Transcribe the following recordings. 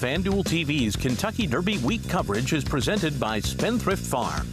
FanDuel TV's Kentucky Derby Week coverage is presented by Spendthrift Farm.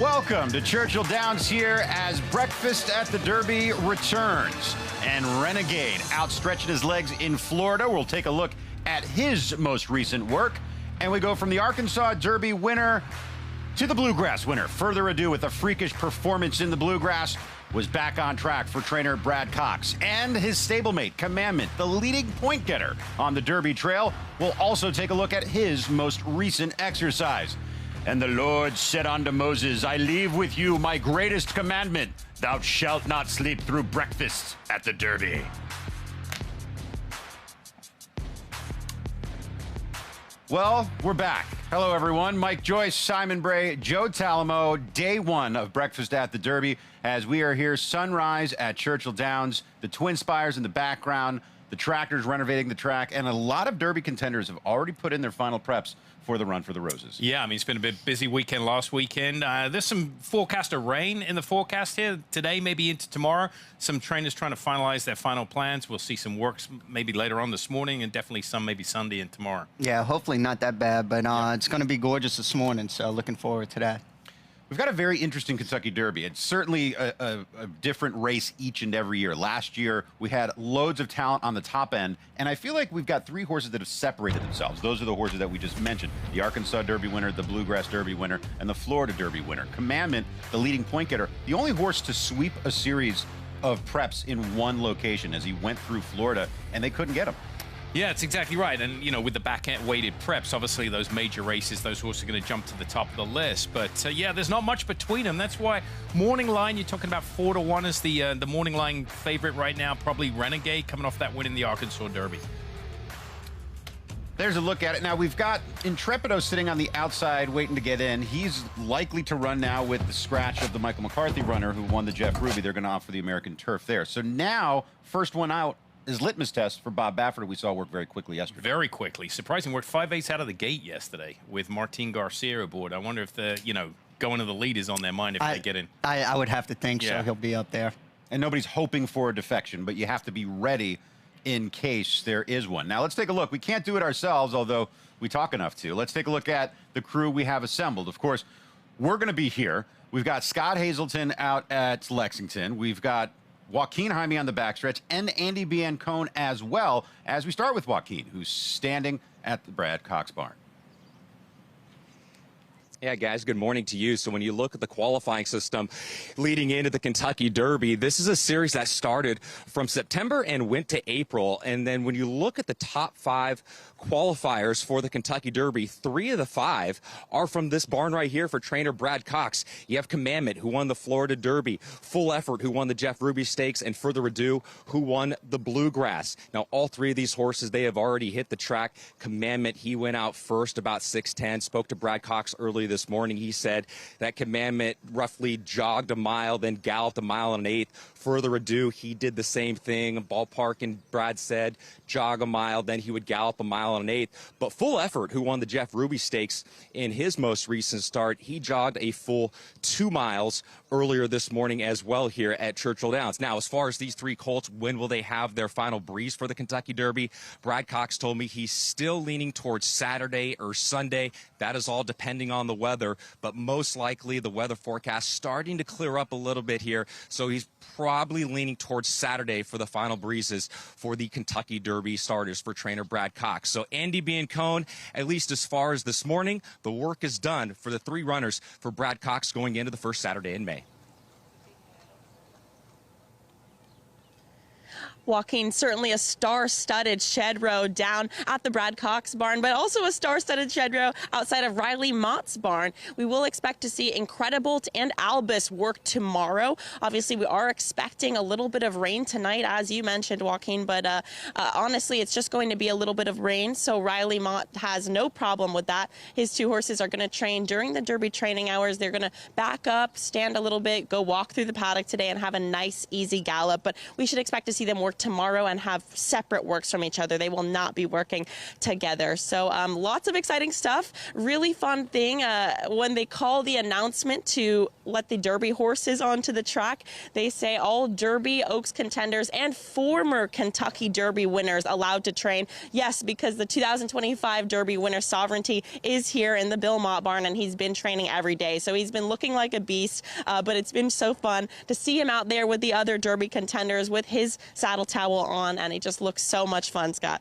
Welcome to Churchill Downs here as Breakfast at the Derby returns. And Renegade outstretching his legs in Florida. We'll take a look at his most recent work. And we go from the Arkansas Derby winner to the Bluegrass winner. Further ado, with a freakish performance in the Bluegrass, was back on track for trainer Brad Cox. And his stablemate, Commandment, the leading point getter on the Derby trail, will also take a look at his most recent exercise. And the Lord said unto Moses, I leave with you my greatest commandment. Thou shalt not sleep through breakfast at the Derby. Well, we're back. Hello, everyone. Mike Joyce, Simon Bray, Joe Talamo, day one of Breakfast at the Derby, as we are here sunrise at Churchill Downs, the Twin Spires in the background, the tractors renovating the track, and a lot of Derby contenders have already put in their final preps for the Run for the Roses. Yeah, I mean, it's been a bit busy weekend last weekend. There's some forecast of rain in the forecast here today, maybe into tomorrow. Some trainers trying to finalize their final plans. We'll see some works maybe later on this morning, and definitely some maybe Sunday and tomorrow. Yeah, hopefully not that bad, but it's going to be gorgeous this morning, so looking forward to that. We've got a very interesting Kentucky Derby. It's certainly a different race each and every year. Last year, we had loads of talent on the top end, and I feel like we've got three horses that have separated themselves. Those are the horses that we just mentioned. The Arkansas Derby winner, the Bluegrass Derby winner, and the Florida Derby winner. Commandment, the leading point getter, the only horse to sweep a series of preps in one location as he went through Florida, and they couldn't get him. Yeah, it's exactly right. And, you know, with the back-end weighted preps, obviously those major races, those horses are going to jump to the top of the list. But, yeah, there's not much between them. That's why morning line, you're talking about 4-1 is the morning line favorite right now. Probably Renegade coming off that win in the Arkansas Derby. There's a look at it. Now, we've got Intrepido sitting on the outside waiting to get in. He's likely to run now with the scratch of the Michael McCarthy runner who won the Jeff Ruby. They're going to offer the American Turf there. So now, first one out is litmus test for Bob Baffert, we saw work very quickly yesterday. Very quickly. Surprising. Worked 5/8 out of the gate yesterday with Martin Garcia aboard. I wonder if the, going to the lead is on their mind if they get in. I would have to think so. He'll be up there. And nobody's hoping for a defection, but you have to be ready in case there is one. Now, let's take a look. We can't do it ourselves, although we talk enough to. Let's take a look at the crew we have assembled. Of course, we're going to be here. We've got Scott Hazelton out at Lexington. We've got Joaquin Jaime on the backstretch, and Andy Biancone as well, as we start with Joaquin, who's standing at the Brad Cox barn. Yeah, guys, good morning to you. So when you look at the qualifying system leading into the Kentucky Derby, this is a series that started from September and went to April. And then when you look at the top 5 qualifiers for the Kentucky Derby, 3 of the 5 are from this barn right here for trainer Brad Cox. You have Commandment, who won the Florida Derby, Full Effort, who won the Jeff Ruby Stakes, and Further Ado, who won the Bluegrass. Now, all 3 of these horses, they have already hit the track. Commandment, he went out first about 6:10, spoke to Brad Cox early this morning. He said that Commandment roughly jogged a mile, then galloped a mile and an eighth. Further Ado, he did the same thing. Ballpark, and Brad said jog a mile, then he would gallop a mile and an eighth. But Full Effort, who won the Jeff Ruby Stakes in his most recent start, he jogged a full 2 miles earlier this morning as well here at Churchill Downs. Now, as far as these 3 colts, when will they have their final breeze for the Kentucky Derby? Brad Cox told me he's still leaning towards Saturday or Sunday. That is all depending on the weather, but most likely the weather forecast starting to clear up a little bit here, so he's probably leaning towards Saturday for the final breezes for the Kentucky Derby starters for trainer Brad Cox. So Andy Biancone, at least as far as this morning, the work is done for the 3 runners for Brad Cox going into the first Saturday in May. Joaquin, certainly a star-studded shed row down at the Brad Cox barn, but also a star-studded shed row outside of Riley Mott's barn. We will expect to see Incredibolt and Albus work tomorrow. Obviously, we are expecting a little bit of rain tonight, as you mentioned, Joaquin, but honestly, it's just going to be a little bit of rain, so Riley Mott has no problem with that. His two horses are going to train during the Derby training hours. They're going to back up, stand a little bit, go walk through the paddock today and have a nice, easy gallop, but we should expect to see them work tomorrow and have separate works from each other. They will not be working together. So lots of exciting stuff. Really fun thing when they call the announcement to let the Derby horses onto the track, they say all Derby, Oaks contenders, and former Kentucky Derby winners allowed to train. Yes, because the 2025 Derby winner Sovereignty is here in the Bill Mott barn, and he's been training every day. So he's been looking like a beast, but it's been so fun to see him out there with the other Derby contenders with his saddle towel on, and he just looks so much fun, Scott.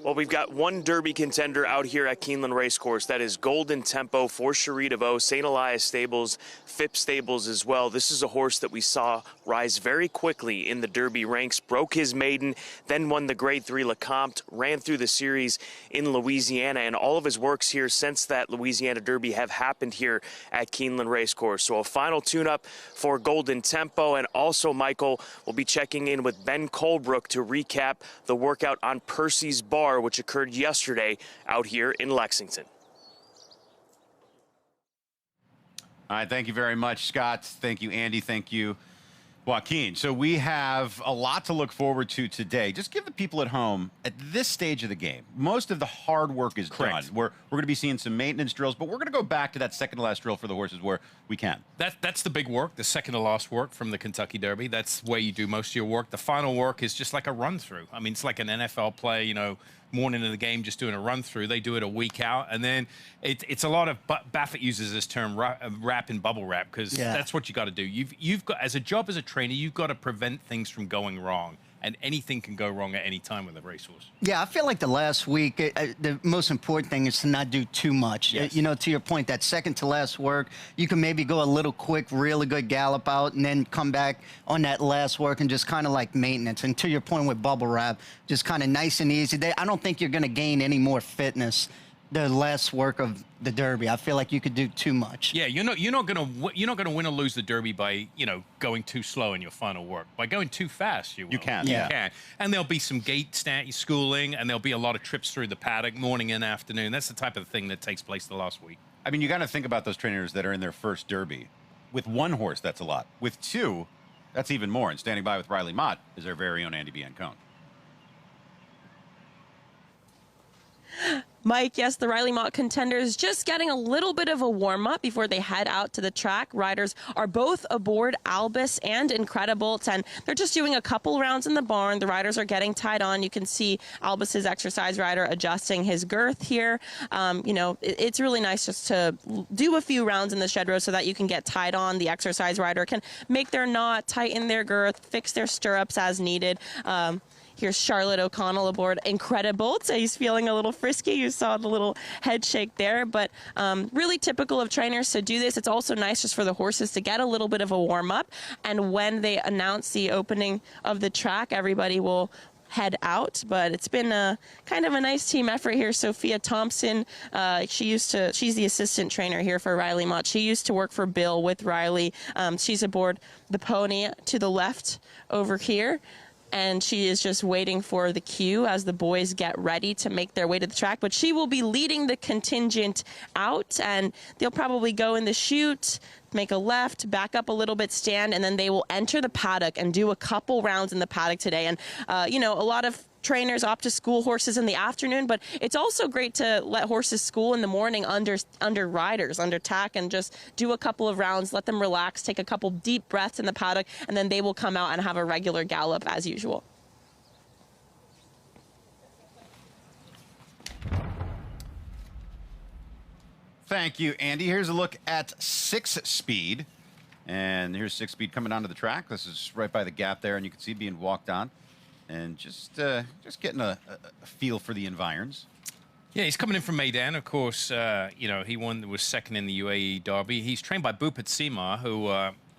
Well, we've got one Derby contender out here at Keeneland Racecourse. That is Golden Tempo for Cherie DeVaux, St. Elias Stables, Phipps Stables as well. This is a horse that we saw rise very quickly in the Derby ranks, broke his maiden, then won the Grade 3 Lecomte, ran through the series in Louisiana, and all of his works here since that Louisiana Derby have happened here at Keeneland Racecourse. So a final tune-up for Golden Tempo, and also, Michael, will be checking in with Ben Colebrook to recap the workout on Percy's Bar, which occurred yesterday out here in Lexington. All right, thank you very much, Scott. Thank you, Andy. Thank you, Joaquin. So we have a lot to look forward to today. Just give the people at home, at this stage of the game, most of the hard work is done. We're going to be seeing some maintenance drills, but we're going to go back to that second to last drill for the horses where we can. That's the big work, the second to last work from the Kentucky Derby. That's where you do most of your work. The final work is just like a run-through. I mean, it's like an NFL play, you know, morning of the game, just doing a run-through. They do it a week out, and then it's a lot of, Baffert uses this term, wrap and bubble wrap, because that's what you got to do. You've got, as a job as a trainer, you've got to prevent things from going wrong, and anything can go wrong at any time with a racehorse. Yeah, I feel like the last week, the most important thing is to not do too much. Yes. You know, to your point, that second to last work, you can maybe go a little quick, really good gallop out, and then come back on that last work and just kind of like maintenance. And to your point with bubble wrap, just kind of nice and easy. I don't think you're going to gain any more fitness the last work of the Derby. I feel like you could do too much. Yeah, you're not gonna win or lose the Derby by, you know, going too slow in your final work. By going too fast, you will. You can. You can. And there'll be some gate schooling, and there'll be a lot of trips through the paddock, morning and afternoon. That's the type of thing that takes place the last week. I mean, you got to think about those trainers that are in their first Derby. With one horse, that's a lot. With two, that's even more. And standing by with Riley Mott is our very own Andy Biancone. Mike, yes, the Riley Mott contenders just getting a little bit of a warm-up before they head out to the track. Riders are both aboard Albus and Incredibolt, and they're just doing a couple rounds in the barn. The riders are getting tied on. You can see Albus's exercise rider adjusting his girth here. You know, it's really nice just to do a few rounds in the shed row so that you can get tied on. The exercise rider can make their knot, tighten their girth, fix their stirrups as needed. Here's Charlotte O'Connell aboard Incredibolt. So he's feeling a little frisky. You saw the little head shake there, but really typical of trainers to do this. It's also nice just for the horses to get a little bit of a warm-up. And when they announce the opening of the track, everybody will head out. But it's been a kind of a nice team effort here. Sophia Thompson, she's the assistant trainer here for Riley Mott. She used to work for Bill with Riley. She's aboard the pony to the left over here, and she is just waiting for the cue as the boys get ready to make their way to the track. But she will be leading the contingent out, and they'll probably go in the chute, make a left, back up a little bit, stand, and then they will enter the paddock and do a couple rounds in the paddock today. And, you know, a lot of trainers opt to school horses in the afternoon, but it's also great to let horses school in the morning under riders, under tack, and just do a couple of rounds, let them relax, take a couple deep breaths in the paddock, and then they will come out and have a regular gallop as usual. Thank you, Andy. Here's a look at 6 Speed. And here's 6 Speed coming onto the track. This is right by the gap there, and you can see being walked on. And just getting a feel for the environs. Yeah, he's coming in from Meydan. Of course, you know, he was second in the UAE Derby. He's trained by Bhupat Sima, who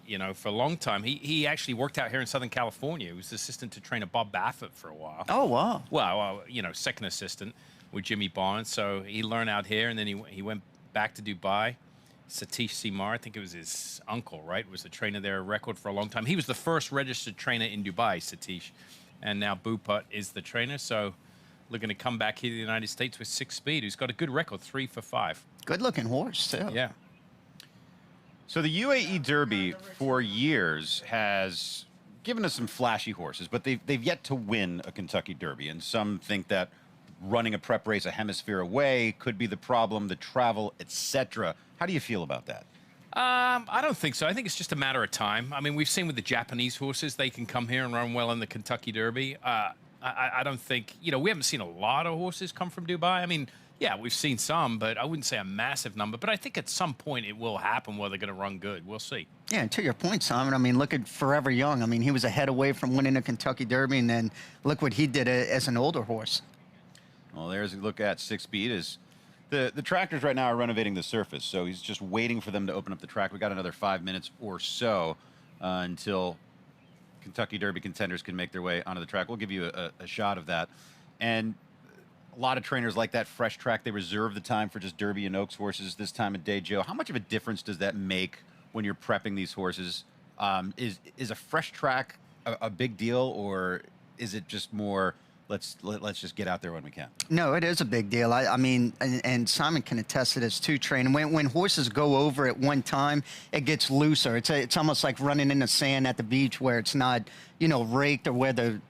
you know, for a long time. He actually worked out here in Southern California. He was assistant to trainer Bob Baffert for a while. Oh, wow. Well, you know, second assistant with Jimmy Barnes. So he learned out here, and then he went back to Dubai. Satish Simar, I think it was his uncle, right, was the trainer there, record for a long time. He was the first registered trainer in Dubai, Satish. And now Bhupat is the trainer. So looking to come back here to the United States with 6 Speed, who's got a good record, 3 for 5. Good-looking horse, too. Yeah. So the UAE Derby for years has given us some flashy horses, but they've yet to win a Kentucky Derby. And some think that running a prep race a hemisphere away could be the problem, the travel, etc. How do you feel about that? I don't think so. I think it's just a matter of time. I mean, we've seen with the Japanese horses, they can come here and run well in the Kentucky Derby. I don't think, you know, we haven't seen a lot of horses come from Dubai. I mean, yeah, we've seen some, but I wouldn't say a massive number. But I think at some point it will happen where they're going to run good. We'll see. Yeah, and to your point, Simon, I mean, look at Forever Young. I mean, he was a head away from winning a Kentucky Derby, and then look what he did as an older horse. Well, there's a look at 6 Speed. Is the tractors right now are renovating the surface, so he's just waiting for them to open up the track. We got another 5 minutes or so until Kentucky Derby contenders can make their way onto the track. We'll give you a shot of that. And a lot of trainers like that fresh track. They reserve the time for just Derby and Oaks horses this time of day, Joe. How much of a difference does that make when you're prepping these horses? Is a fresh track a big deal, or is it just more let's just get out there when we can? No, it is a big deal. I mean, and Simon can attest to this too, training. When horses go over at one time, it gets looser. It's almost like running in the sand at the beach where it's not, you know, raked, or where the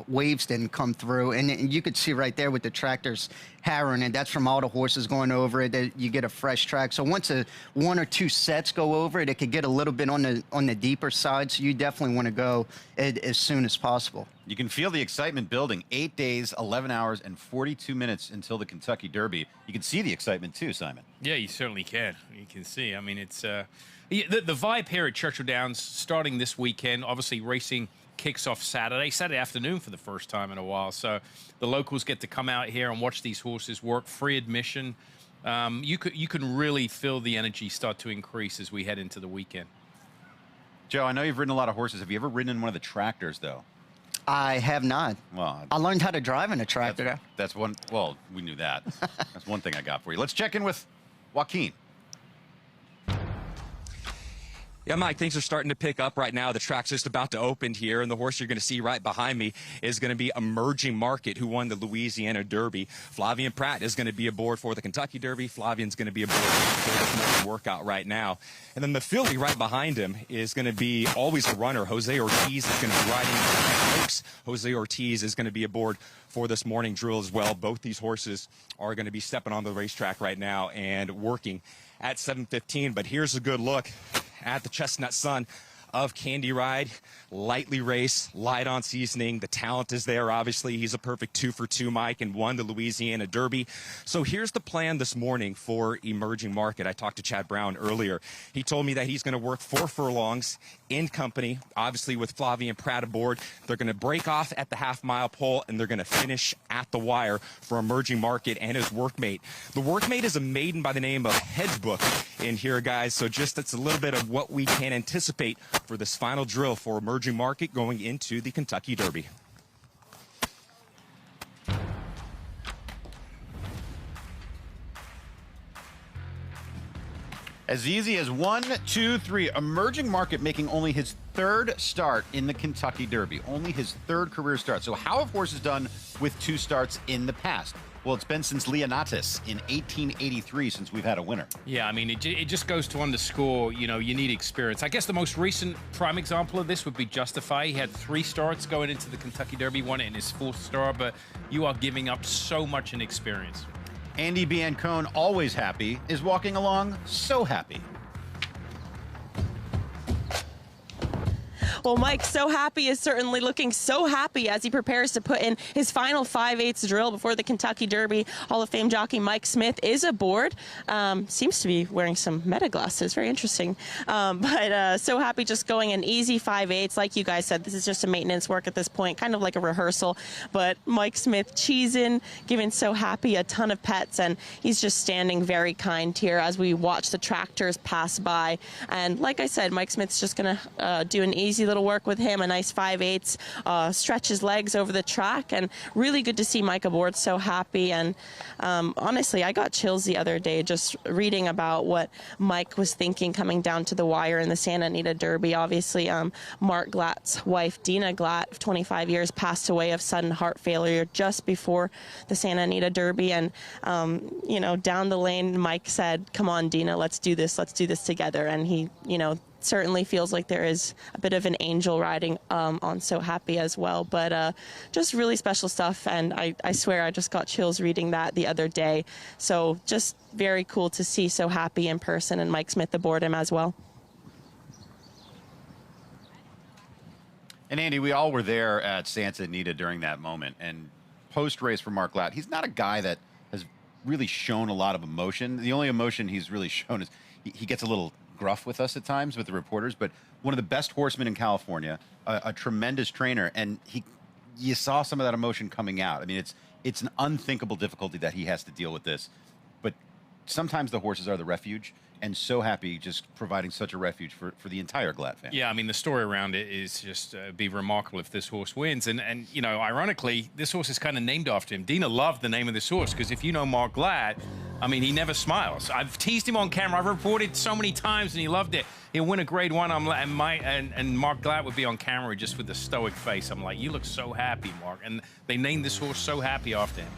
waves didn't come through. And you could see right there with the tractors harrowing, and that's from all the horses going over it, that you get a fresh track. So once one or two sets go over it, it could get a little bit on the deeper side. So you definitely want to go as soon as possible. You can feel the excitement building. 8 days, 11 hours, and 42 minutes until the Kentucky Derby. You can see the excitement too, Simon. Yeah, you certainly can. You can see. I mean, it's the vibe here at Churchill Downs starting this weekend. Obviously, racing kicks off Saturday afternoon for the first time in a while. So the locals get to come out here and watch these horses work. Free admission. You can really feel the energy start to increase as we head into the weekend. Joe, I know you've ridden a lot of horses. Have you ever ridden in one of the tractors, though? I have not. Well, I learned how to drive in a tractor. That's one. Well, we knew that. That's one thing I got for you. Let's check in with Joaquin. Yeah, Mike, things are starting to pick up right now. The track's just about to open here, and the horse you're going to see right behind me is going to be Emerging Market, who won the Louisiana Derby. Flavien Prat is going to be aboard for the Kentucky Derby. Flavien's going to be aboard for this morning workout right now. And then the filly right behind him is going to be always a runner. Jose Ortiz is going to be riding Oaks. Jose Ortiz is going to be aboard for this morning drill as well. Both these horses are going to be stepping on the racetrack right now and working at 7:15. But here's a good look at the Chestnut Sun of Candy Ride. Lightly raced, light on seasoning. The talent is there, obviously. He's a perfect 2 for 2, Mike, and won the Louisiana Derby. So here's the plan this morning for Emerging Market. I talked to Chad Brown earlier. He told me that he's going to work 4 furlongs in company, obviously with Flavien Prat aboard. They're going to break off at the half-mile pole, and they're going to finish at the wire for Emerging Market and his workmate. The workmate is a maiden by the name of Hedgebook in here, guys. So just that's a little bit of what we can anticipate for this final drill for Emerging Market going into the Kentucky Derby. As easy as 1, 2, 3. Emerging Market making only his 3rd start in the Kentucky Derby. Only his 3rd career start. So how have horses done with 2 starts in the past? Well, it's been since Leonatus in 1883 since we've had a winner. Yeah, I mean, it just goes to underscore, you know, you need experience. I guess the most recent prime example of this would be Justify. He had 3 starts going into the Kentucky Derby, won it in his 4th start, but you are giving up so much in experience. Andy Biancone, always happy, is walking along so happy. Well, Mike, so happy, is certainly looking so happy as he prepares to put in his final 5/8 drill before the Kentucky Derby. Hall of Fame jockey Mike Smith is aboard. Seems to be wearing some meta glasses. Very interesting. But so happy, just going an easy 5/8. Like you guys said, this is just a maintenance work at this point, kind of like a rehearsal. But Mike Smith cheesing, giving So Happy a ton of pets, and he's just standing very kind here as we watch the tractors pass by. And like I said, Mike Smith's just going to do an easy little work with him, a nice 5/8, stretch his legs over the track, and really good to see Mike aboard. So happy. And honestly, I got chills the other day just reading about what Mike was thinking coming down to the wire in the Santa Anita Derby. Obviously, Mark Glatt's wife, Dina Glatt, of 25 years, passed away of sudden heart failure just before the Santa Anita Derby. And, you know, down the lane, Mike said, "Come on, Dina, let's do this together." And he, you know, certainly feels like there is a bit of an angel riding on So Happy as well. But just really special stuff. And I swear I just got chills reading that the other day. So just very cool to see So Happy in person and Mike Smith aboard him as well. And Andy, we all were there at Santa Anita during that moment. And post-race for Mark Glatt, he's not a guy that has really shown a lot of emotion. The only emotion he's really shown is he gets a little gruff with us at times with the reporters, but one of the best horsemen in California, a tremendous trainer, and you saw some of that emotion coming out. I mean, it's an unthinkable difficulty that he has to deal with this, but sometimes the horses are the refuge, and So Happy just providing such a refuge for the entire Glatt family. Yeah, I mean, the story around it is just be remarkable if this horse wins. And you know, ironically, this horse is kind of named after him. Dina loved the name of this horse because if you know Mark Glatt, I mean, he never smiles. I've teased him on camera. I've reported so many times, and he loved it. He'll win a Grade 1. And Mark Glatt would be on camera just with a stoic face. I'm like, you look so happy, Mark. And they named this horse So Happy after him.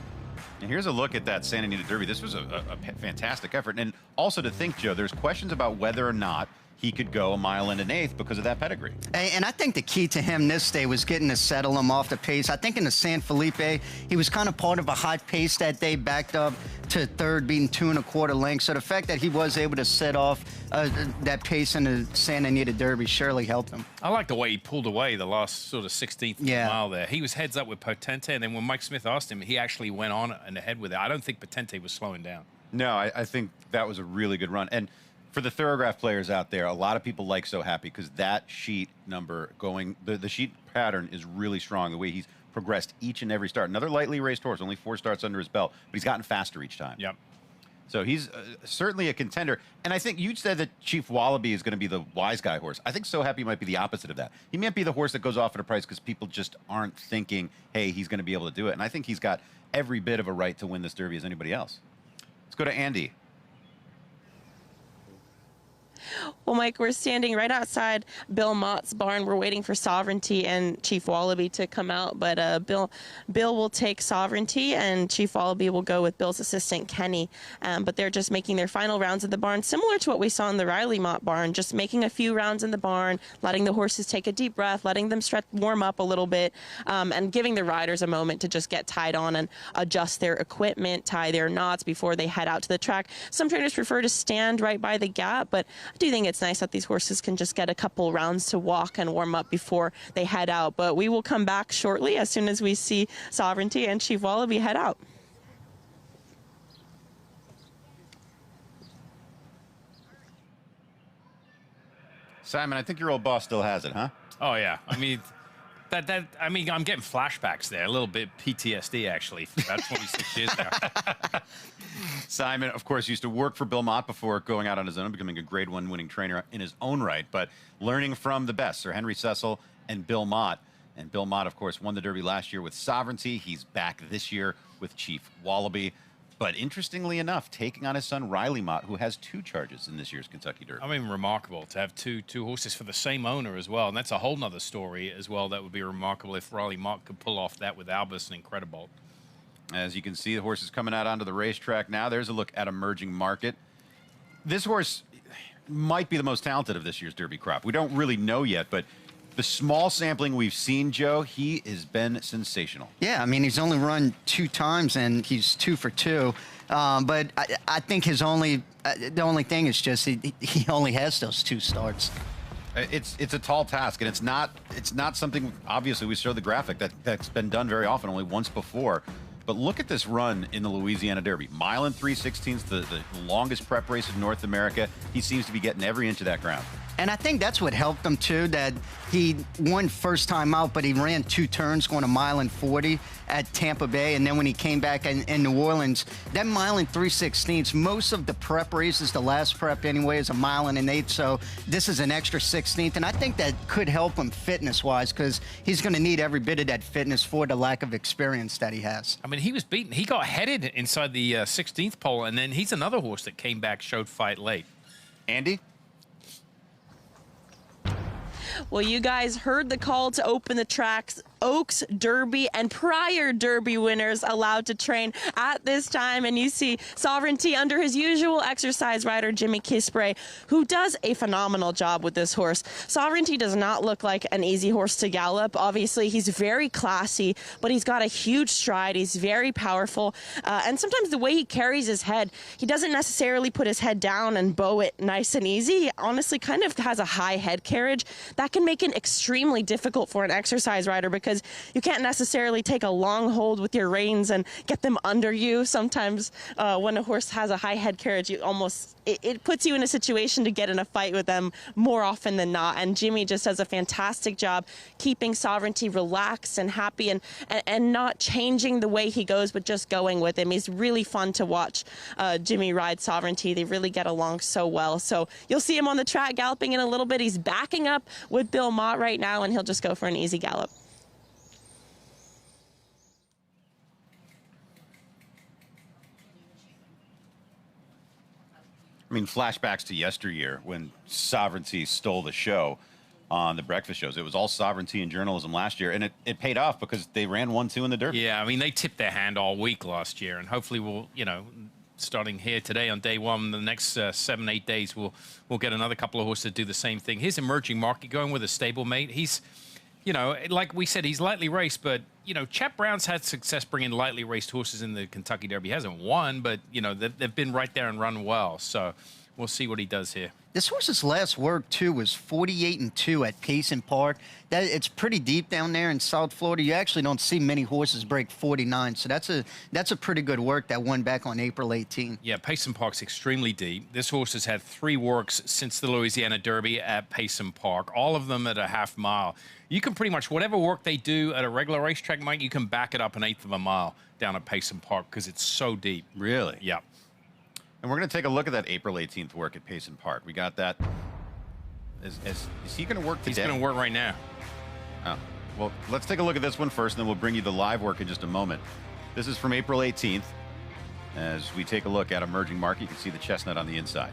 And here's a look at that Santa Anita Derby. This was a fantastic effort. And also to think, Joe, there's questions about whether or not he could go a mile and an eighth because of that pedigree. And I think the key to him this day was getting to settle him off the pace. I think in the San Felipe, he was kind of part of a hot pace that day, backed up to third, beating 2 1/4 lengths. So the fact that he was able to set off that pace in the Santa Anita Derby surely helped him. I like the way he pulled away the last sort of 16th mile there. He was heads up with Potente, and then when Mike Smith asked him, he actually went on and ahead with it. I don't think Potente was slowing down. No, I think that was a really good run. And for the Thoroughgraph players out there, a lot of people like So Happy because that sheet number going, the sheet pattern is really strong, the way he's progressed each and every start. Another lightly raced horse, only 4 starts under his belt, but he's gotten faster each time. Yep. So he's certainly a contender. And I think you said that Chief Wallaby is going to be the wise guy horse. I think So Happy might be the opposite of that. He might be the horse that goes off at a price because people just aren't thinking, hey, he's going to be able to do it. And I think he's got every bit of a right to win this Derby as anybody else. Let's go to Andy. Well, Mike, we're standing right outside Bill Mott's barn. We're waiting for Sovereignty and Chief Wallaby to come out, but Bill will take Sovereignty, and Chief Wallaby will go with Bill's assistant, Kenny. But they're just making their final rounds of the barn, similar to what we saw in the Riley Mott barn, just making a few rounds in the barn, letting the horses take a deep breath, letting them warm up a little bit, and giving the riders a moment to just get tied on and adjust their equipment, tie their knots before they head out to the track. Some trainers prefer to stand right by the gap, but I do think it's nice that these horses can just get a couple rounds to walk and warm up before they head out. But we will come back shortly as soon as we see Sovereignty and Chief Wallaby head out. Simon, I think your old boss still has it, huh? Oh, yeah. I mean, I'm getting flashbacks there, a little bit PTSD, actually, from about 26 years ago. Simon, of course, used to work for Bill Mott before going out on his own, becoming a Grade 1 winning trainer in his own right, but learning from the best, Sir Henry Cecil and Bill Mott. And Bill Mott, of course, won the Derby last year with Sovereignty. He's back this year with Chief Wallaby. But interestingly enough, taking on his son Riley Mott, who has 2 charges in this year's Kentucky Derby. I mean, remarkable to have two horses for the same owner as well. And that's a whole nother story as well. That would be remarkable if Riley Mott could pull off that with Albus and Incredible. As you can see, the horse is coming out onto the racetrack now. There's a look at Emerging Market. This horse might be the most talented of this year's Derby crop. We don't really know yet, but the small sampling we've seen, Joe, he has been sensational. Yeah, I mean, he's only run 2 times, and he's 2 for 2. But I think the only thing is just he only has those 2 starts. It's a tall task, and it's not something. Obviously, we show the graphic that's been done very often, only once before. But look at this run in the Louisiana Derby. Mile and 3/16, the longest prep race in North America. He seems to be getting every inch of that ground. And I think that's what helped him, too, that he won first time out, but he ran 2 turns going a mile and 40 at Tampa Bay. And then when he came back in New Orleans, that mile and 3/16, most of the prep races, the last prep anyway, is a mile and an 8. So this is an extra 16th. And I think that could help him fitness-wise because he's going to need every bit of that fitness for the lack of experience that he has. I mean, he was beaten. He got headed inside the 16th pole, and then he's another horse that came back, showed fight late. Andy? Well, you guys heard the call to open the tracks. Oaks Derby and prior Derby winners allowed to train at this time. And you see Sovereignty under his usual exercise rider, Jimmy Kisspray, who does a phenomenal job with this horse. Sovereignty does not look like an easy horse to gallop. Obviously, he's very classy, but he's got a huge stride. He's very powerful. And sometimes the way he carries his head, he doesn't necessarily put his head down and bow it nice and easy. He honestly kind of has a high head carriage. That can make it extremely difficult for an exercise rider because you can't necessarily take a long hold with your reins and get them under you. Sometimes when a horse has a high head carriage, it puts you in a situation to get in a fight with them more often than not. And Jimmy just does a fantastic job keeping Sovereignty relaxed and happy and not changing the way he goes, but just going with him. He's really fun to watch Jimmy ride Sovereignty. They really get along so well. So you'll see him on the track galloping in a little bit. He's backing up with Bill Mott right now, and he'll just go for an easy gallop. I mean, flashbacks to yesteryear when Sovereignty stole the show on the breakfast shows. It was all Sovereignty and journalism last year, and it paid off because they ran 1-2 in the Derby. Yeah, I mean, they tipped their hand all week last year, and hopefully we'll, starting here today on day one, the next 7-8 days, we'll get another couple of horses to do the same thing. Here's Emerging Market going with a stablemate. He's, like we said, he's lightly raced, but, Chap Brown's had success bringing lightly raced horses in the Kentucky Derby. He hasn't won, but, they've been right there and run well. So we'll see what he does here. This horse's last work, too, was 48-2 at Payson Park. It's pretty deep down there in South Florida. You actually don't see many horses break 49, so that's a pretty good work that won back on April 18. Yeah, Payson Park's extremely deep. This horse has had 3 works since the Louisiana Derby at Payson Park, all of them at a half mile. You can pretty much, whatever work they do at a regular racetrack, Mike, you can back it up 1/8 of a mile down at Payson Park because it's so deep. Really? Yeah. And we're going to take a look at that April 18th work at Payson Park. We got that. Is he going to work today? He's going to work right now. Oh. Well, let's take a look at this one first, and then we'll bring you the live work in just a moment. This is from April 18th. As we take a look at Emerging Market, you can see the chestnut on the inside.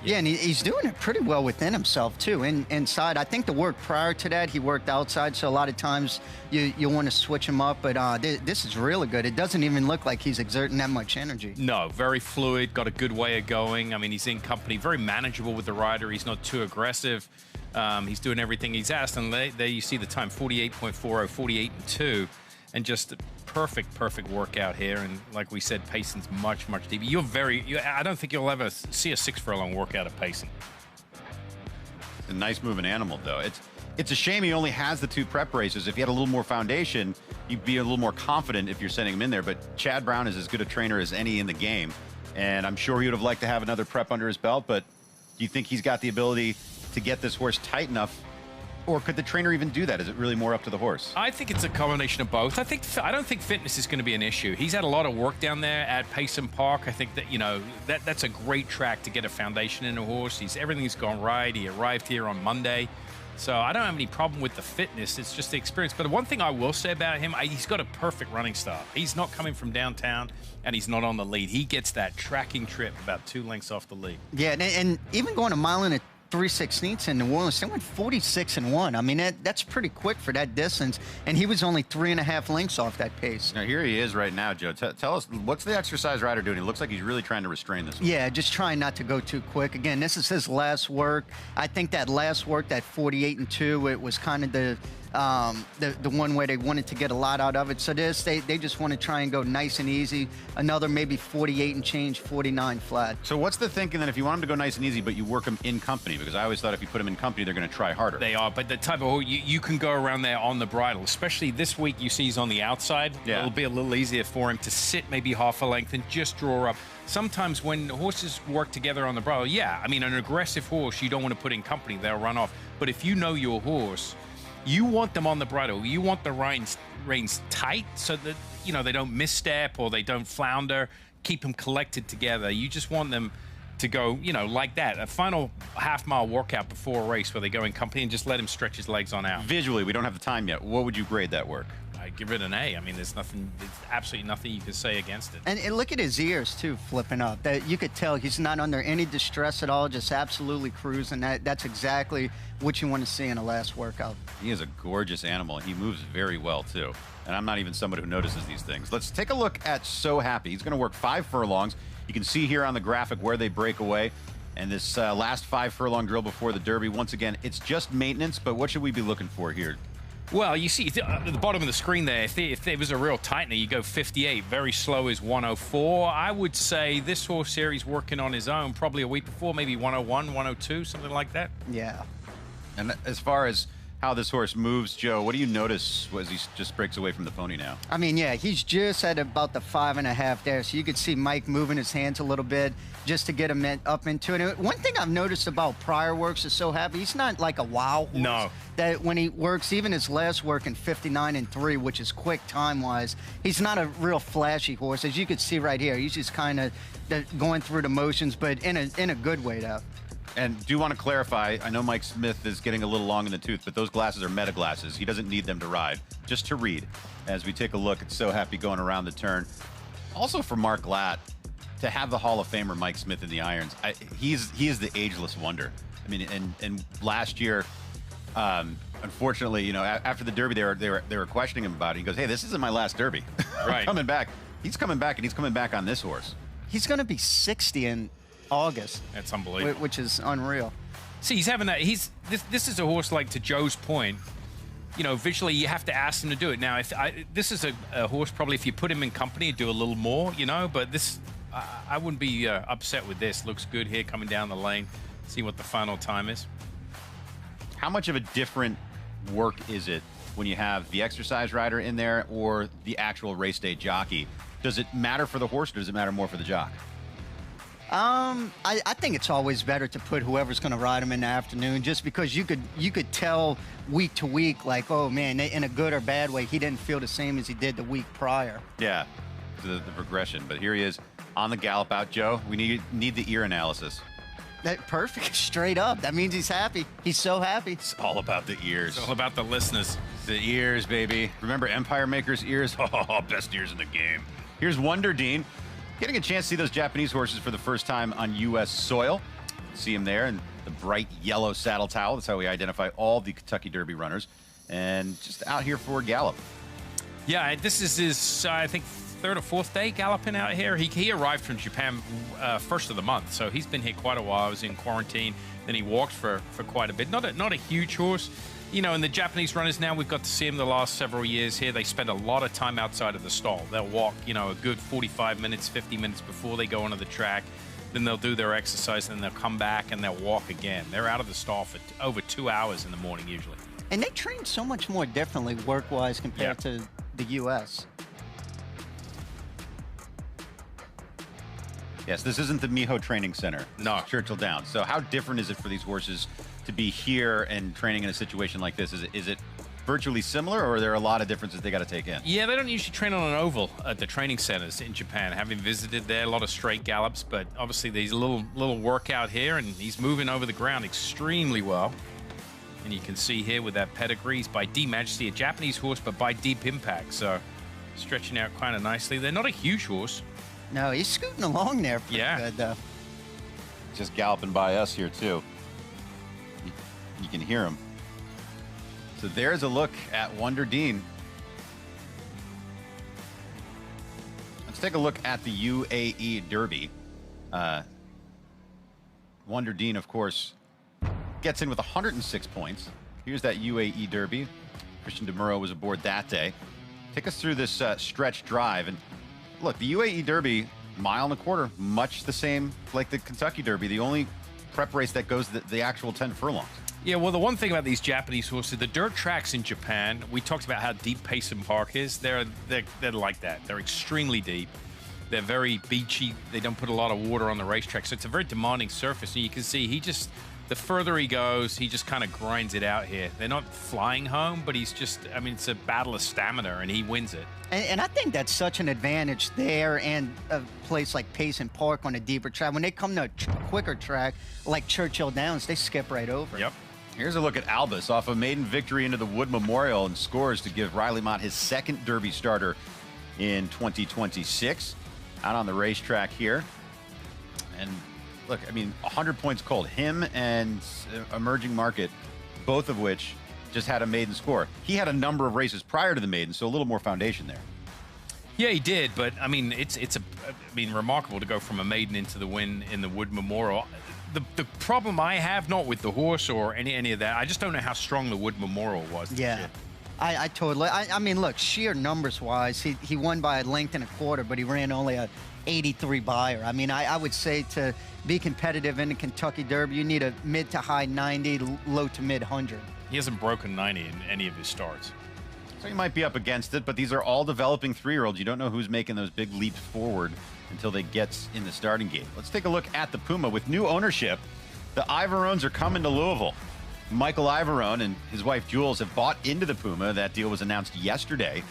Yeah, and he's doing it pretty well within himself, too. Inside, I think the work prior to that, he worked outside, so a lot of times you want to switch him up. But this is really good. It doesn't even look like he's exerting that much energy. No, very fluid, got a good way of going. I mean, he's in company, very manageable with the rider. He's not too aggressive. He's doing everything he's asked. And there you see the time, 48.40, 48-2. And just perfect workout here. And like we said, Payson's much deeper. I don't think you'll ever see a 6 furlong workout at Payson. It's a nice moving animal, though. It's a shame he only has the 2 prep races. If he had a little more foundation, you'd be a little more confident if you're sending him in there. But Chad Brown is as good a trainer as any in the game. And I'm sure he would have liked to have another prep under his belt. But do you think he's got the ability to get this horse tight enough? Or could the trainer even do that? Is it really more up to the horse? I think it's a combination of both. I don't think fitness is going to be an issue. He's had a lot of work down there at Payson Park. I think that that's a great track to get a foundation in a horse. Everything's gone right. He arrived here on Monday. So I don't have any problem with the fitness. It's just the experience. But one thing I will say about him, he's got a perfect running style. He's not coming from downtown, and he's not on the lead. He gets that tracking trip about 2 lengths off the lead. Yeah, and even going a mile and a 3/16 in New Orleans, they went 46-1. I mean, that's pretty quick for that distance, and he was only 3.5 lengths off that pace. Now, here he is right now, Joe. Tell us, what's the exercise rider doing? It looks like he's really trying to restrain this one. Yeah, just trying not to go too quick. Again, this is his last work. I think that last work, that 48-2, it was kind of the one where they wanted to get a lot out of it. So they just want to try and go nice and easy. Another maybe 48 and change, 49 flat. So what's the thinking then if you want them to go nice and easy, but you work them in company? Because I always thought if you put them in company, they're going to try harder. They are, but the type of you can go around there on the bridle, especially this week. You see he's on the outside. Yeah. It'll be a little easier for him to sit maybe half a length and just draw up. Sometimes when horses work together on the bridle, yeah, I mean, an aggressive horse you don't want to put in company, they'll run off. But if you know your horse, you want them on the bridle. You want the reins tight so that, you know, they don't misstep or they don't flounder. Keep them collected together. You just want them to go, you know, like that. A final half-mile workout before a race where they go in company and just let him stretch his legs on out. Visually, we don't have the time yet. What would you grade that work? I give it an A. I mean, there's absolutely nothing you can say against it. And look at his ears, too, flipping up. That you could tell he's not under any distress at all, just absolutely cruising. That's exactly what you want to see in a last workout. He is a gorgeous animal. He moves very well, too. And I'm not even somebody who notices these things. Let's take a look at So Happy. He's going to work 5 furlongs. You can see here on the graphic where they break away. And this last 5 furlong drill before the Derby, once again, it's just maintenance, but what should we be looking for here? Well, you see at the bottom of the screen there, if there was a real tightener, you go 58. Very slow is 104. I would say this horse here, he's working on his own probably a week before, maybe 101, 102, something like that. Yeah. And as far as how this horse moves, Joe, what do you notice as he just breaks away from the pony now? I mean, yeah, he's just at about the 5.5 there, so you could see Mike moving his hands a little bit just to get him up into it. And one thing I've noticed about prior works is So Happy, he's not like a wow horse. No. That when he works, even his last work in 59 and 3, which is quick time-wise, he's not a real flashy horse. As you could see right here, he's just kind of going through the motions, but in a good way, though. And do want to clarify, I know Mike Smith is getting a little long in the tooth, but those glasses are meta glasses. He doesn't need them to ride, just to read. As we take a look at So Happy going around the turn. Also for Mark Glatt, to have the Hall of Famer Mike Smith in the irons, he is the ageless wonder. I mean, and last year, unfortunately, you know, after the Derby, they were questioning him about it. He goes, "Hey, this isn't my last Derby. Right. I'm coming back." He's coming back, and he's coming back on this horse. He's going to be 60 in August. That's unbelievable. Which is unreal. See, he's having that. This is a horse, like, to Joe's point, you know, visually you have to ask him to do it. Now, this is a horse probably if you put him in company, do a little more, you know, but this, I wouldn't be upset with this. Looks good here coming down the lane. See what the final time is. How much of a different work is it when you have the exercise rider in there or the actual race day jockey? Does it matter for the horse or does it matter more for the jock? I think it's always better to put whoever's going to ride him in the afternoon, just because you could tell week to week, like, oh man, in a good or bad way, he didn't feel the same as he did the week prior. Yeah, the progression. But here he is on the gallop out, Joe. We need the ear analysis. That perfect, straight up. That means he's happy. He's so happy. It's all about the ears. It's all about the listeners. The ears, baby. Remember Empire Maker's ears? Oh, best ears in the game. Here's Wonder Dean. Getting a chance to see those Japanese horses for the first time on U.S. soil. See him there in the bright yellow saddle towel. That's how we identify all the Kentucky Derby runners. And just out here for a gallop. Yeah, this is his, I think, 3rd or 4th day galloping out here. He arrived from Japan first of the month, so he's been here quite a while. I was in quarantine. Then he walked for quite a bit. Not a huge horse. You know, and the Japanese runners now, we've got to see them the last several years here. They spend a lot of time outside of the stall. They'll walk, you know, a good 45 minutes, 50 minutes before they go onto the track. Then they'll do their exercise, and they'll come back and they'll walk again. They're out of the stall for over 2 hours in the morning usually. And they train so much more differently work-wise compared to the U.S. Yes, this isn't the Miho Training Center. No. It's Churchill Downs. So how different is it for these horses to be here and training in a situation like this? Is it virtually similar, or are there a lot of differences they got to take in? Yeah, they don't usually train on an oval at the training centers in Japan. Having visited there, a lot of straight gallops, but obviously there's a little workout here, and he's moving over the ground extremely well. And you can see here with that pedigree, he's by D Majesty, a Japanese horse, but by Deep Impact, so stretching out kind of nicely. They're not a huge horse. No, he's scooting along there pretty Yeah. good, though. Just galloping by us here, too. You can hear him. So there's a look at Wonder Dean. Let's take a look at the UAE Derby. Wonder Dean, of course, gets in with 106 points. Here's that UAE Derby. Christian DeMuro was aboard that day. Take us through this stretch drive. And look, the UAE Derby, 1.25 miles, much the same like the Kentucky Derby. The only prep race that goes the actual 10 furlongs. Yeah, well, the one thing about these Japanese horses, the dirt tracks in Japan, we talked about how deep Payson Park is. They're like that. They're extremely deep. They're very beachy. They don't put a lot of water on the racetrack, so it's a very demanding surface. And you can see the further he goes, he just kind of grinds it out here. They're not flying home, but it's a battle of stamina, and he wins it. And I think that's such an advantage there, and a place like Payson Park on a deeper track. When they come to a quicker track like Churchill Downs, they skip right over. Yep. Here's a look at Albus off a maiden victory into the Wood Memorial and scores to give Riley Mott his second Derby starter in 2026. Out on the racetrack here. And look, 100 points cold. Him and Emerging Market, both of which just had a maiden score. He had a number of races prior to the maiden, so a little more foundation there. Yeah, he did, but it's remarkable to go from a maiden into the win in the Wood Memorial. The problem I have, not with the horse or any of that, I just don't know how strong the Wood Memorial was. Yeah. I totally. Look, sheer numbers-wise, he won by a length and a quarter, but he ran only a 83 buyer. I would say to be competitive in the Kentucky Derby, you need a mid to high 90, low to mid 100. He hasn't broken 90 in any of his starts. So you might be up against it, but these are all developing 3-year-olds. You don't know who's making those big leaps forward until they get in the starting gate. Let's take a look at the Puma. With new ownership, the Ivarones are coming to Louisville. Michael Ivarone and his wife Jules have bought into the Puma. That deal was announced yesterday,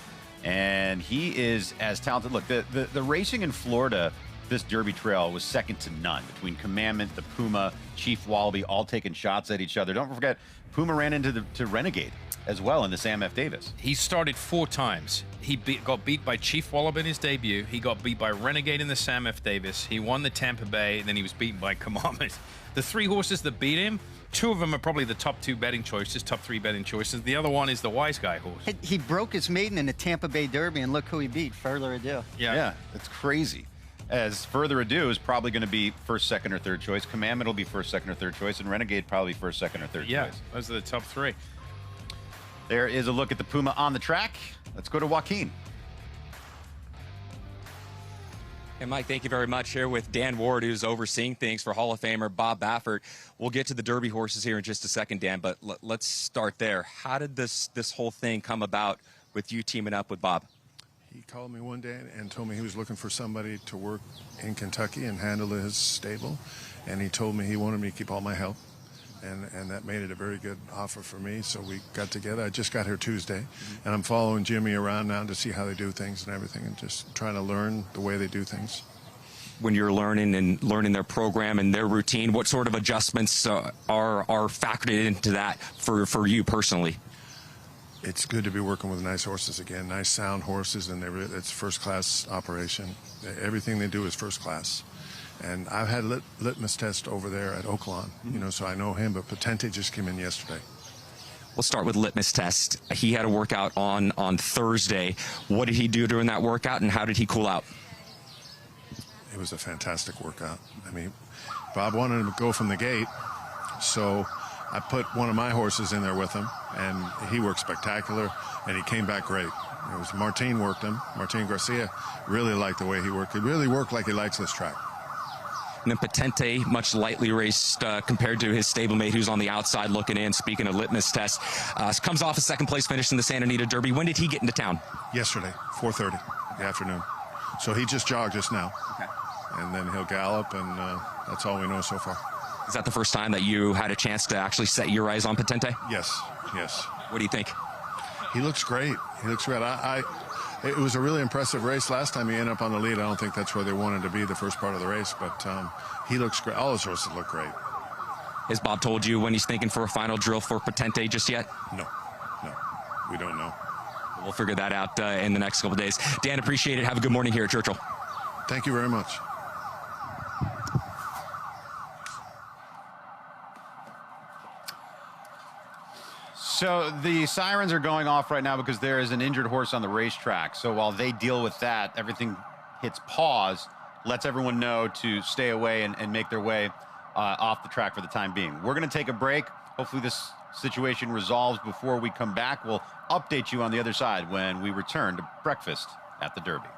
and he is as talented. Look, the racing in Florida, this Derby trail was second to none between Commandment, the Puma, Chief Wallaby, all taking shots at each other. Don't forget, Puma ran into Renegade as well in the Sam F. Davis. He started 4 times. He got beat by Chief Wallaby in his debut. He got beat by Renegade in the Sam F. Davis. He won the Tampa Bay, and then he was beaten by Commandment. The 3 horses that beat him, 2 of them are probably the top 2 betting choices, top 3 betting choices. The other one is the Wise Guy horse. He broke his maiden in the Tampa Bay Derby, and look who he beat. Further Ado. Yeah, it's crazy. As Further Ado is probably going to be first, second, or third choice. Commandment will be first, second, or third choice, and Renegade probably first, second, or third choice. Yeah, those are the top 3. There is a look at the Puma on the track. Let's go to Joaquin. And Mike, thank you very much. Here with Dan Ward, who's overseeing things for Hall of Famer Bob Baffert. We'll get to the Derby horses here in just a second, Dan, but let's start there. How did this whole thing come about with you teaming up with Bob? He called me one day and told me he was looking for somebody to work in Kentucky and handle his stable, and he told me he wanted me to keep all my help, and that made it a very good offer for me. So we got together. I just got here Tuesday, and I'm following Jimmy around now to see how they do things and everything, and just trying to learn the way they do things. When you're learning their program and their routine, what sort of adjustments are factored into that for you personally? It's good to be working with nice horses again, nice sound horses, and it's first-class operation. Everything they do is first class. And I've had litmus test over there at Oaklawn, so I know him, but Patente just came in yesterday. We'll start with litmus test. He had a workout on Thursday. What did he do during that workout, and how did he cool out? It was a fantastic workout. Bob wanted him to go from the gate, so I put one of my horses in there with him, and he worked spectacular, and he came back great. It was Martin worked him. Martin Garcia really liked the way he worked. He really worked like he likes this track. And then Patente, much lightly raced compared to his stablemate who's on the outside looking in. Speaking of litmus test, comes off a second-place finish in the Santa Anita Derby. When did he get into town? Yesterday, 4:30 in the afternoon. So he just jogged just now. Okay. And then he'll gallop, and that's all we know so far. Is that the first time that you had a chance to actually set your eyes on Patente? Yes. What do you think? He looks great. It was a really impressive race last time he ended up on the lead. I don't think that's where they wanted to be the first part of the race, but he looks great. All his horses look great. Has Bob told you when he's thinking for a final drill for Patente just yet? No, we don't know. We'll figure that out in the next couple of days. Dan, appreciate it. Have a good morning here at Churchill. Thank you very much. So the sirens are going off right now because there is an injured horse on the racetrack. So while they deal with that, everything hits pause, lets everyone know to stay away and make their way off the track for the time being. We're going to take a break. Hopefully this situation resolves before we come back. We'll update you on the other side when we return to breakfast at the Derby.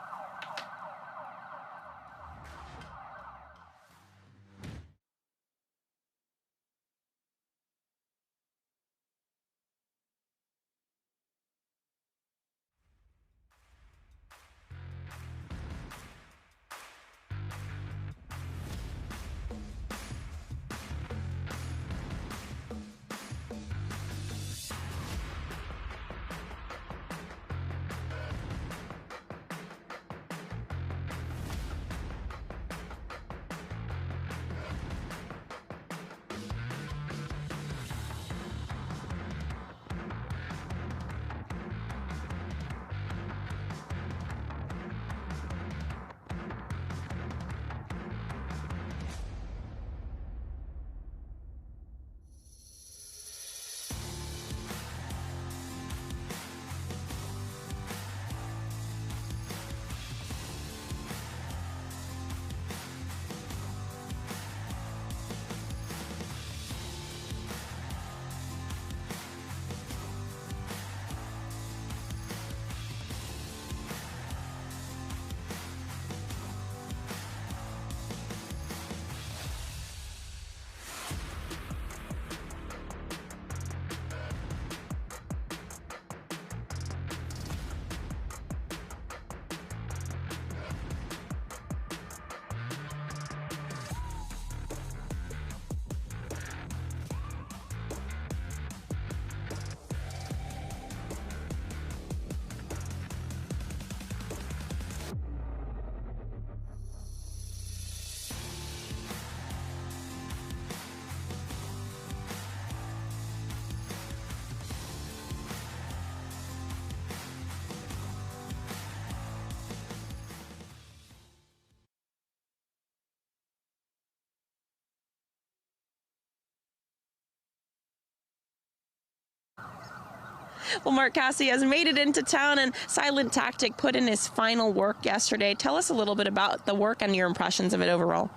Well, Mark, Casse has made it into town, and Silent Tactic put in his final work yesterday. Tell us a little bit about the work and your impressions of it overall.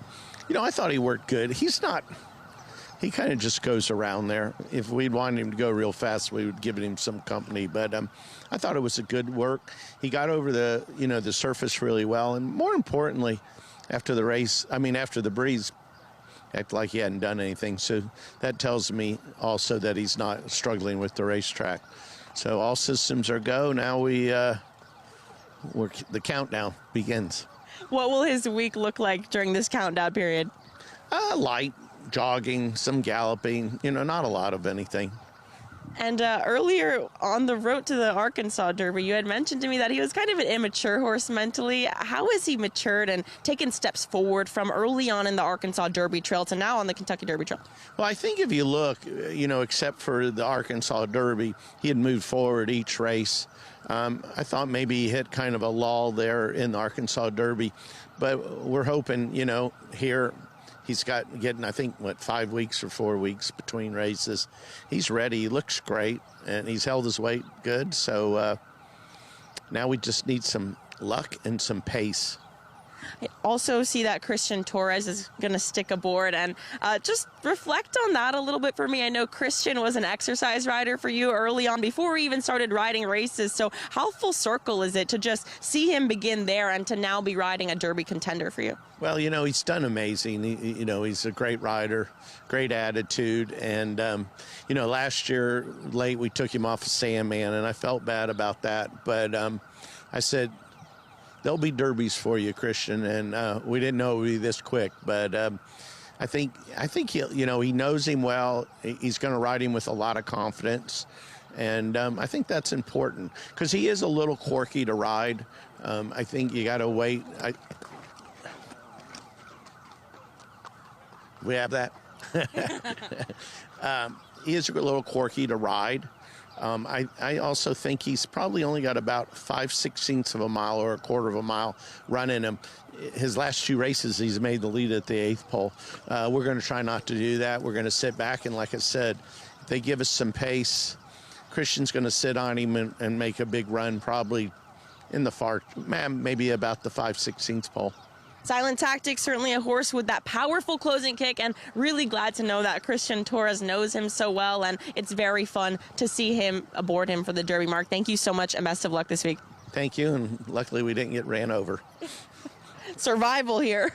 You know, I thought he worked good. He kind of just goes around there. If we'd wanted him to go real fast, we would give him some company. But I thought it was a good work. He got over the surface really well. And more importantly, after the breeze, acted like he hadn't done anything. So that tells me also that he's not struggling with the racetrack. So all systems are go. Now the countdown begins. What will his week look like during this countdown period? Light jogging, some galloping, not a lot of anything. And earlier on the road to the Arkansas Derby, you had mentioned to me that he was kind of an immature horse mentally. How has he matured and taken steps forward from early on in the Arkansas Derby Trail to now on the Kentucky Derby Trail? Well, I think if you look, except for the Arkansas Derby, he had moved forward each race. I thought maybe he hit kind of a lull there in the Arkansas Derby, but we're hoping, here he's getting, I think, 5 weeks or 4 weeks between races. He's ready. He looks great, and he's held his weight good. So now we just need some luck and some pace. I also see that Christian Torres is going to stick aboard, and just reflect on that a little bit for me. I know Christian was an exercise rider for you early on before we even started riding races. So how full circle is it to just see him begin there and to now be riding a Derby contender for you? Well, he's done amazing. He's a great rider, great attitude. And, last year late we took him off of Sandman, and I felt bad about that. But I said, there'll be derbies for you, Christian, and we didn't know it would be this quick. But I think he knows him well. He's going to ride him with a lot of confidence, and I think that's important because he is a little quirky to ride. I think you got to wait. We have that. He is a little quirky to ride. I also think he's probably only got about 5/16 of a mile or a quarter of a mile running him. His last 2 races, he's made the lead at the 8th pole. We're going to try not to do that. We're going to sit back, and like I said, if they give us some pace, Christian's going to sit on him and make a big run, probably in the maybe about the 5/16 pole. Silent Tactic, certainly a horse with that powerful closing kick, and really glad to know that Christian Torres knows him so well, and it's very fun to see him aboard him for the Derby. Mark, thank you so much, and best of luck this week. Thank you, and luckily we didn't get ran over. Survival here.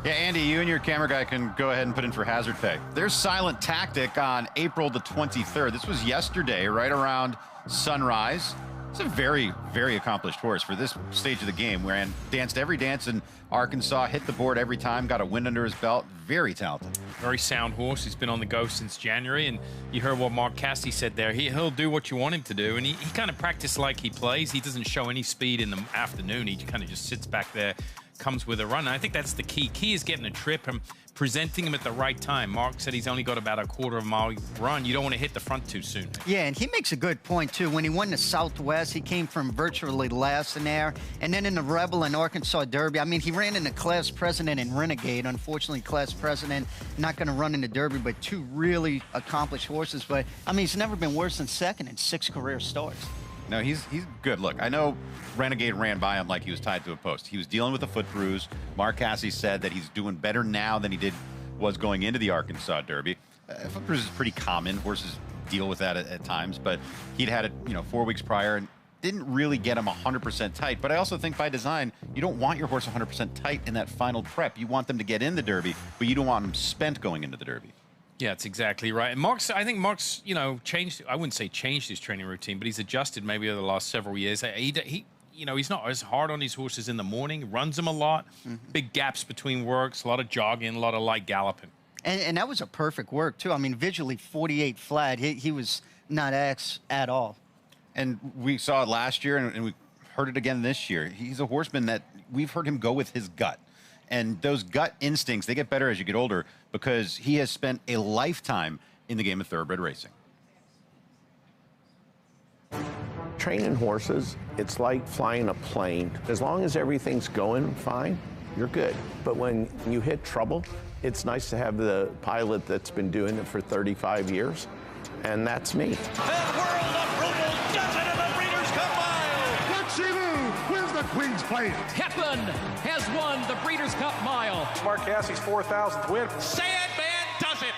Yeah, Andy, you and your camera guy can go ahead and put in for hazard pay. There's Silent Tactic on April the 23rd. This was yesterday, right around sunrise. It's a very, very accomplished horse for this stage of the game. Where danced every dance in Arkansas, hit the board every time, got a win under his belt. Very talented. Very sound horse. He's been on the go since January, and you heard what Mark Casse said there. He'll do what you want him to do, and he kind of practices like he plays. He doesn't show any speed in the afternoon. He kind of just sits back there, comes with a run. And I think that's the key. Key is getting a trip and presenting him at the right time. Mark said he's only got about a quarter-mile run. You don't want to hit the front too soon. Yeah, and he makes a good point, too. When he won the Southwest, he came from virtually last in there. And then in the Rebel and Arkansas Derby, I mean, he ran in the Class President and Renegade. Unfortunately, Class President not going to run in the Derby, but two really accomplished horses. But, I mean, he's never been worse than second in 6 career starts. No, he's good. Look, I know Renegade ran by him like he was tied to a post. He was dealing with a foot bruise. Mark Casse said that he's doing better now than he was going into the Arkansas Derby. Foot bruise is pretty common. Horses deal with that at times, but he'd had it, 4 weeks prior and didn't really get him 100% tight. But I also think by design, you don't want your horse 100% tight in that final prep. You want them to get in the Derby, but you don't want them spent going into the Derby. Yeah, that's exactly right. And I think Mark's, changed, I wouldn't say changed his training routine, but he's adjusted maybe over the last several years. He's not as hard on his horses in the morning, runs them a lot, big gaps between works, a lot of jogging, a lot of light galloping. And that was a perfect work, too. I mean, visually 48 flat. He was not X at all. And we saw it last year, and we heard it again this year. He's a horseman that we've heard him go with his gut. And those gut instincts, they get better as you get older because he has spent a lifetime in the game of thoroughbred racing. Training horses, it's like flying a plane. As long as everything's going fine, you're good. But when you hit trouble, it's nice to have the pilot that's been doing it for 35 years, and that's me. The Queen's Plate. Hepburn has won the Breeders' Cup Mile. Mark Casse's 4,000th win. Sandman does it.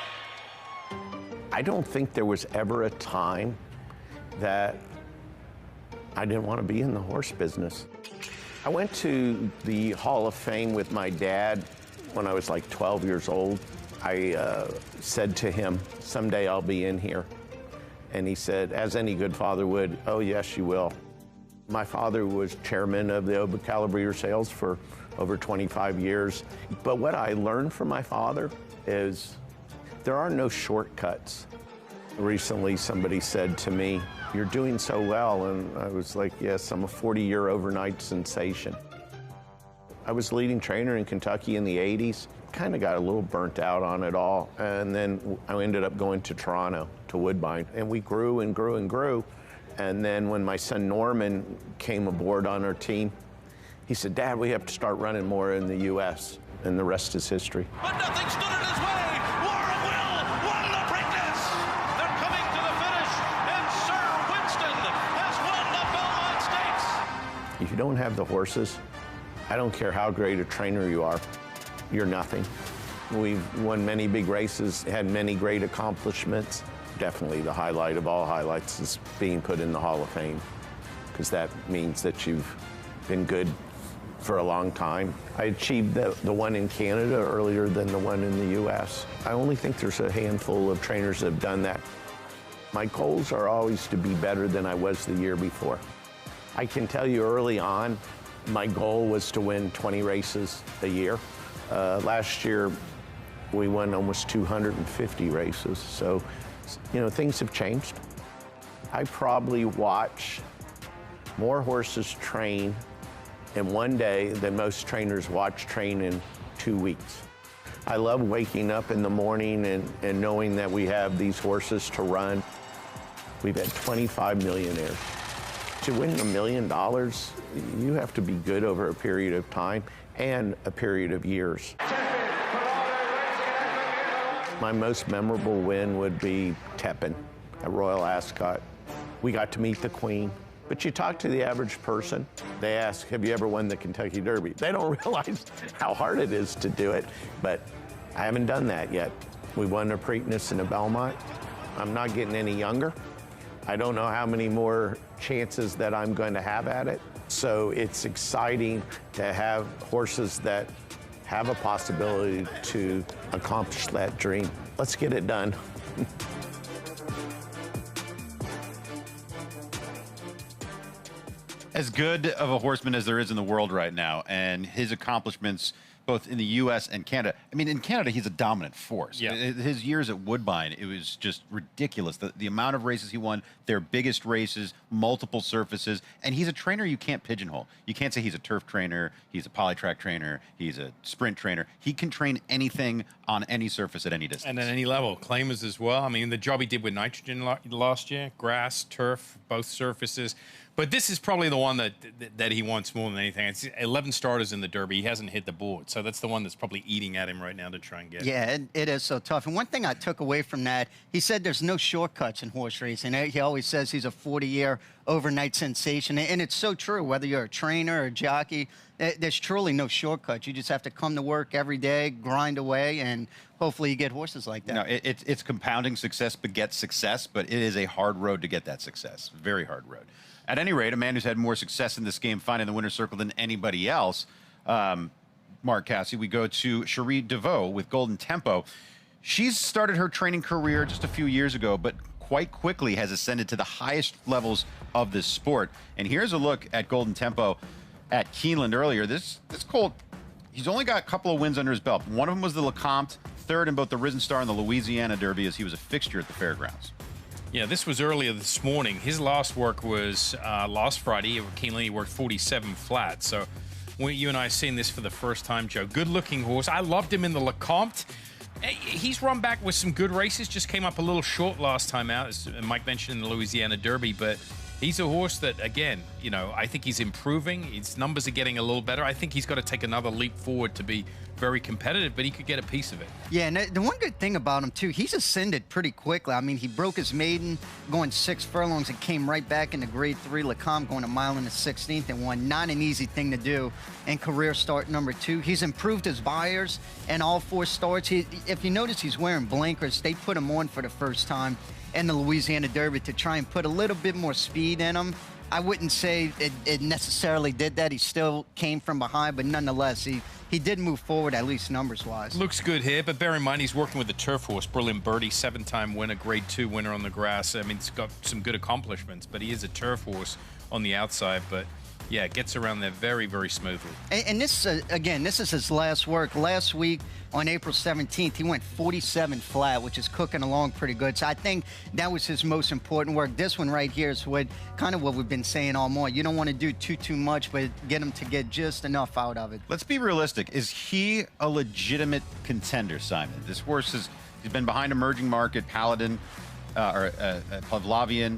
I don't think there was ever a time that I didn't want to be in the horse business. I went to the Hall of Fame with my dad when I was like 12 years old. I said to him, someday I'll be in here. And he said, as any good father would, oh yes, you will. My father was chairman of the Ocala Breeder Sales for over 25 years. But what I learned from my father is there are no shortcuts. Recently, somebody said to me, you're doing so well. And I was like, yes, I'm a 40-year overnight sensation. I was leading trainer in Kentucky in the 80s. Kind of got a little burnt out on it all. And then I ended up going to Toronto, to Woodbine. And we grew and grew and grew. And then when my son Norman came aboard on our team, he said, Dad, we have to start running more in the U.S. And the rest is history. But nothing stood in his way. War of Will won the Preakness. They're coming to the finish, and Sir Winston has won the Belmont Stakes. If you don't have the horses, I don't care how great a trainer you are, you're nothing. We've won many big races, had many great accomplishments. Definitely the highlight of all highlights is being put in the Hall of Fame, because that means that you've been good for a long time. I achieved the one in Canada earlier than the one in the U.S. I only think there's a handful of trainers that have done that. My goals are always to be better than I was the year before. I can tell you early on, my goal was to win 20 races a year. Last year, we won almost 250 races, so things have changed. I probably watch more horses train in one day than most trainers watch train in 2 weeks. I love waking up in the morning and knowing that we have these horses to run. We've had 25 millionaires. To win $1 million, you have to be good over a period of time and a period of years. My most memorable win would be Tepin at Royal Ascot. We got to meet the Queen. But you talk to the average person, they ask, have you ever won the Kentucky Derby? They don't realize how hard it is to do it, but I haven't done that yet. We won a Preakness and a Belmont. I'm not getting any younger. I don't know how many more chances that I'm going to have at it. So it's exciting to have horses that have a possibility to accomplish that dream. Let's get it done. As good of a horseman as there is in the world right now, and his accomplishments both in the U.S. and Canada. I mean, in Canada, he's a dominant force. Yeah. His years at Woodbine, it was just ridiculous. The amount of races he won, their biggest races, multiple surfaces, and he's a trainer you can't pigeonhole. You can't say he's a turf trainer, he's a polytrack trainer, he's a sprint trainer. He can train anything on any surface at any distance. And at any level. Claimers as well. I mean, the job he did with nitrogen last year, grass, turf, both surfaces. But this is probably the one that he wants more than anything. It's 11 starters in the Derby. He hasn't hit the board. So that's the one that's probably eating at him right now to try and get. Yeah, it is so tough. And one thing I took away from that, he said there's no shortcuts in horse racing. He always says he's a 40-year overnight sensation. And it's so true, whether you're a trainer or a jockey, there's truly no shortcuts. You just have to come to work every day, grind away, and hopefully you get horses like that. No, it's compounding success begets success, but it is a hard road to get that success. Very hard road. At any rate, a man who's had more success in this game finding the winner's circle than anybody else, Mark Casse, we go to Cherie DeVaux with Golden Tempo. She's started her training career just a few years ago, but quite quickly has ascended to the highest levels of this sport. And here's a look at Golden Tempo at Keeneland earlier. This colt, he's only got a couple of wins under his belt. One of them was the LeCompte, third in both the Risen Star and the Louisiana Derby, as he was a fixture at the fairgrounds. Yeah, this was earlier this morning. His last work was last Friday. At Keeneland, he worked 47 flat. So you and I have seen this for the first time, Joe. Good-looking horse. I loved him in the LeCompte. He's run back with some good races. Just came up a little short last time out, as Mike mentioned, in the Louisiana Derby. But he's a horse that, again, you know, I think he's improving. His numbers are getting a little better. I think he's got to take another leap forward to be very competitive, but he could get a piece of it. Yeah, and the one good thing about him, too, he's ascended pretty quickly. I mean, he broke his maiden going 6 furlongs and came right back into Grade 3 LeCompte, going a mile and a 16th and won. Not an easy thing to do in career start number 2. He's improved his buyers in all 4 starts. If you notice, he's wearing blinkers. They put him on for the first time in the Louisiana Derby to try and put a little bit more speed in him. I wouldn't say it necessarily did that. He still came from behind, but nonetheless, he did move forward, at least numbers-wise. Looks good here, but bear in mind he's working with the turf horse, Brilliant Birdie, 7-time winner, Grade 2 winner on the grass. I mean, he's got some good accomplishments, but he is a turf horse on the outside. But yeah, it gets around there very, very smoothly. And this, again, this is his last work. Last week, on April 17th, he went 47 flat, which is cooking along pretty good. So I think that was his most important work. This one right here is what we've been saying all morning. You don't want to do too much, but get him to get just enough out of it. Let's be realistic. Is he a legitimate contender, Simon? This horse he's been behind Emerging Market, Paladin, or Pavlovian.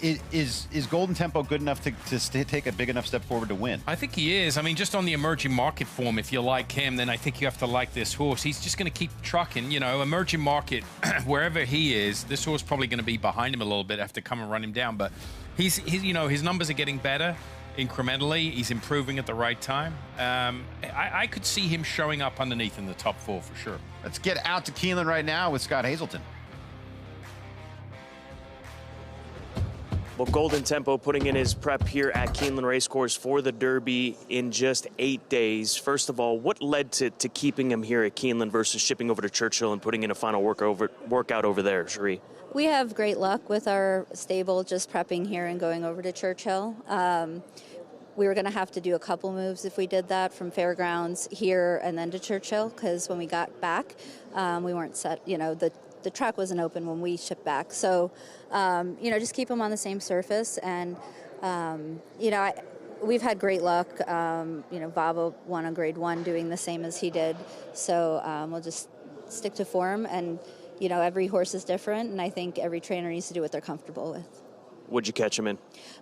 Is Golden Tempo good enough to take a big enough step forward to win? I think he is. I mean, just on the Emerging Market form, if you like him, then I think you have to like this horse. He's just going to keep trucking. You know, Emerging Market, wherever he is, this horse probably going to be behind him a little bit, have to come and run him down. But he's you know, his numbers are getting better incrementally. He's improving at the right time. I could see him showing up underneath in the top 4 for sure. Let's get out to Keeneland right now with Scott Hazelton. Well, Golden Tempo putting in his prep here at Keeneland Racecourse for the Derby in just 8 days. First of all, what led to keeping him here at Keeneland versus shipping over to Churchill and putting in a final workout over there, Cherie? We have great luck with our stable just prepping here and going over to Churchill. We were going to have to do a couple moves if we did that from Fairgrounds here and then to Churchill, because when we got back, we weren't set, you know, the track wasn't open when we shipped back. So, you know, just keep them on the same surface. And, you know, we've had great luck. You know, Baba won a Grade 1 doing the same as he did. So we'll just stick to form. And, you know, every horse is different. And I think every trainer needs to do what they're comfortable with. What'd you catch him in?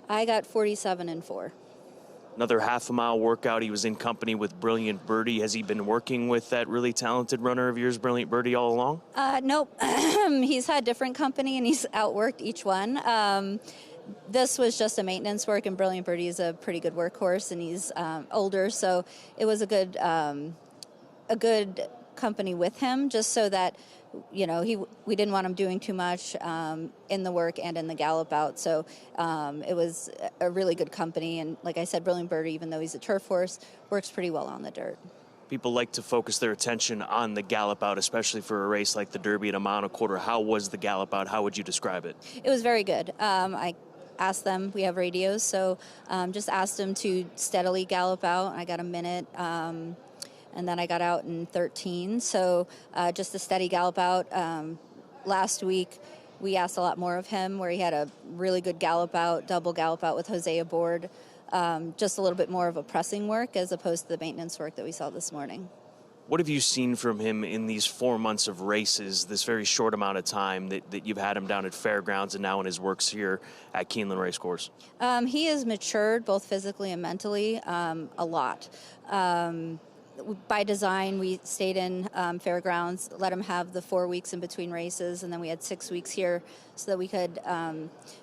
I got 47 and 4. Another half-a-mile workout. He was in company with Brilliant Birdie. Has he been working with that really talented runner of yours, Brilliant Birdie, all along? Nope. He's had different company, and he's outworked each one. this was just a maintenance work, and Brilliant Birdie is a pretty good workhorse, and he's older, so it was a good company with him, just so that we didn't want him doing too much in the work and in the gallop out. So it was a really good company, and like I said, Brilliant Birdie, even though he's a turf horse, works pretty well on the dirt. People like to focus their attention on the gallop out, especially for a race like the Derby at a mile and a quarter. How was the gallop out? How would you describe it? It was very good. I asked them, we have radios, so just asked them to steadily gallop out. I got a minute, and then I got out in 13. So just a steady gallop out. Last week, we asked a lot more of him, where he had a really good gallop out, double gallop out with Jose aboard. Just a little bit more of a pressing work as opposed to the maintenance work that we saw this morning. What have you seen from him in these 4 months of races, this very short amount of time that you've had him down at Fairgrounds and now in his works here at Keeneland Racecourse? He has matured both physically and mentally a lot. By design, we stayed in Fairgrounds, let him have the 4 weeks in between races, and then we had 6 weeks here so that we could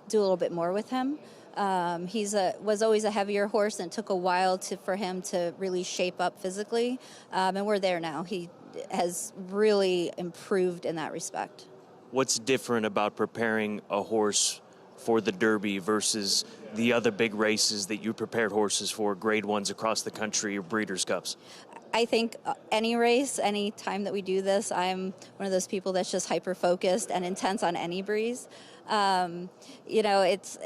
do a little bit more with him. Was always a heavier horse, and it took a while for him to really shape up physically, and we're there now. He has really improved in that respect. What's different about preparing a horse for the Derby versus the other big races that you prepared horses for, grade ones across the country or Breeders' Cups? I think any race, any time that we do this, I'm one of those people that's just hyper-focused and intense on any breeze. It's